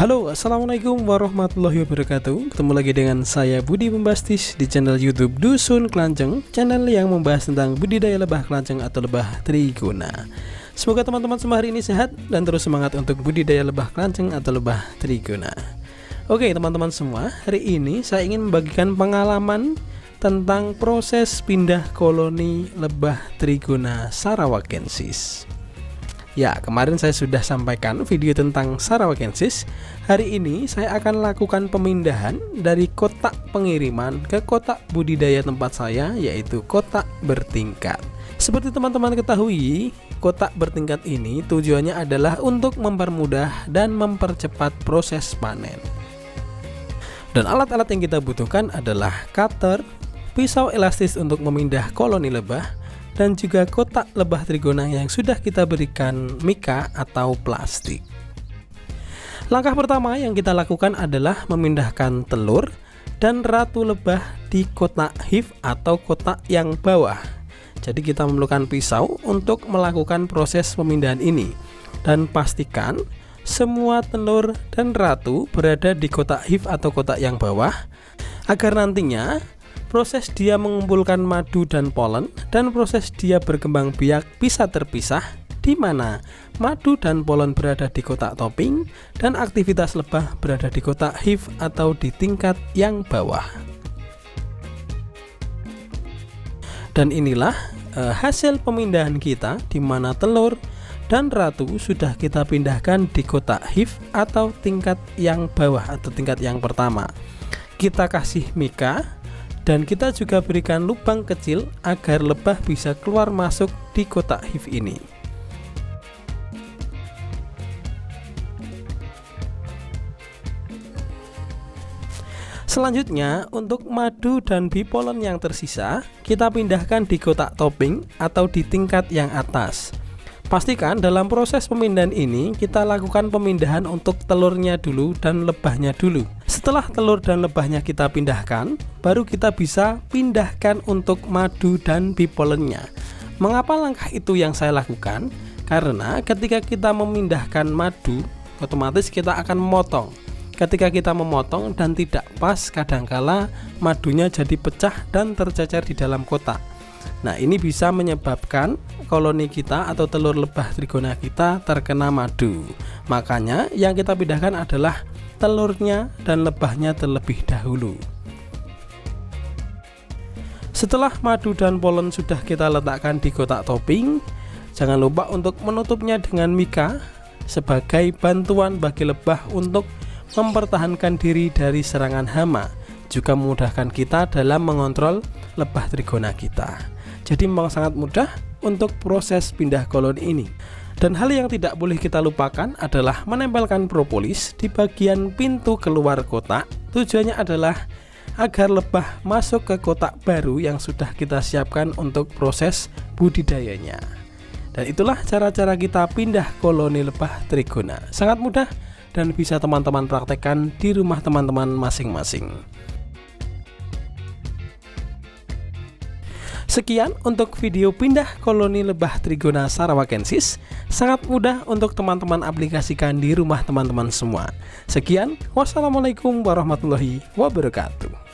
Halo, assalamualaikum warahmatullahi wabarakatuh. Ketemu lagi dengan saya Budi Bombastis di channel YouTube Dusun Kelanceng, channel yang membahas tentang budidaya lebah kelanceng atau lebah trigona. Semoga teman-teman semua hari ini sehat dan terus semangat untuk budidaya lebah kelanceng atau lebah trigona. Oke teman-teman semua, hari ini saya ingin membagikan pengalaman tentang proses pindah koloni lebah trigona sarawakensis. Ya, kemarin saya sudah sampaikan video tentang sarawakensis. Hari ini saya akan lakukan pemindahan dari kotak pengiriman ke kotak budidaya tempat saya, yaitu kotak bertingkat. Seperti teman-teman ketahui, kotak bertingkat ini tujuannya adalah untuk mempermudah dan mempercepat proses panen. Dan alat-alat yang kita butuhkan adalah cutter, pisau elastis untuk memindah koloni lebah, dan juga kotak lebah trigona yang sudah kita berikan mika atau plastik. Langkah pertama yang kita lakukan adalah memindahkan telur dan ratu lebah di kotak hive atau kotak yang bawah. Jadi kita memerlukan pisau untuk melakukan proses pemindahan ini, dan pastikan semua telur dan ratu berada di kotak hive atau kotak yang bawah, agar nantinya proses dia mengumpulkan madu dan polen dan proses dia berkembang biak bisa terpisah, di mana madu dan polen berada di kotak topping dan aktivitas lebah berada di kotak hive atau di tingkat yang bawah. Dan inilah hasil pemindahan kita, di mana telur dan ratu sudah kita pindahkan di kotak hive atau tingkat yang bawah atau tingkat yang pertama. Kita kasih mika dan kita juga berikan lubang kecil agar lebah bisa keluar masuk di kotak hive ini. Selanjutnya, untuk madu dan bipolen yang tersisa kita pindahkan di kotak topping atau di tingkat yang atas. Pastikan dalam proses pemindahan ini kita lakukan pemindahan untuk telurnya dulu dan lebahnya dulu. Setelah telur dan lebahnya kita pindahkan, baru kita bisa pindahkan untuk madu dan bipolennya. Mengapa langkah itu yang saya lakukan? Karena ketika kita memindahkan madu, otomatis kita akan memotong. Ketika kita memotong dan tidak pas, kadangkala madunya jadi pecah dan tercecer di dalam kotak. Nah, ini bisa menyebabkan koloni kita atau telur lebah trigona kita terkena madu. Makanya yang kita pindahkan adalah telurnya dan lebahnya terlebih dahulu. Setelah madu dan polen sudah kita letakkan di kotak topping, jangan lupa untuk menutupnya dengan mika sebagai bantuan bagi lebah untuk mempertahankan diri dari serangan hama, juga memudahkan kita dalam mengontrol lebah trigona kita. Jadi memang sangat mudah untuk proses pindah koloni ini. Dan hal yang tidak boleh kita lupakan adalah menempelkan propolis di bagian pintu keluar kotak. Tujuannya adalah agar lebah masuk ke kotak baru yang sudah kita siapkan untuk proses budidayanya. Dan itulah cara-cara kita pindah koloni lebah trigona. Sangat mudah dan bisa teman-teman praktekkan di rumah teman-teman masing-masing. Sekian untuk video pindah koloni lebah trigona sarawakensis. Sangat mudah untuk teman-teman aplikasikan di rumah teman-teman semua. Sekian, wassalamualaikum warahmatullahi wabarakatuh.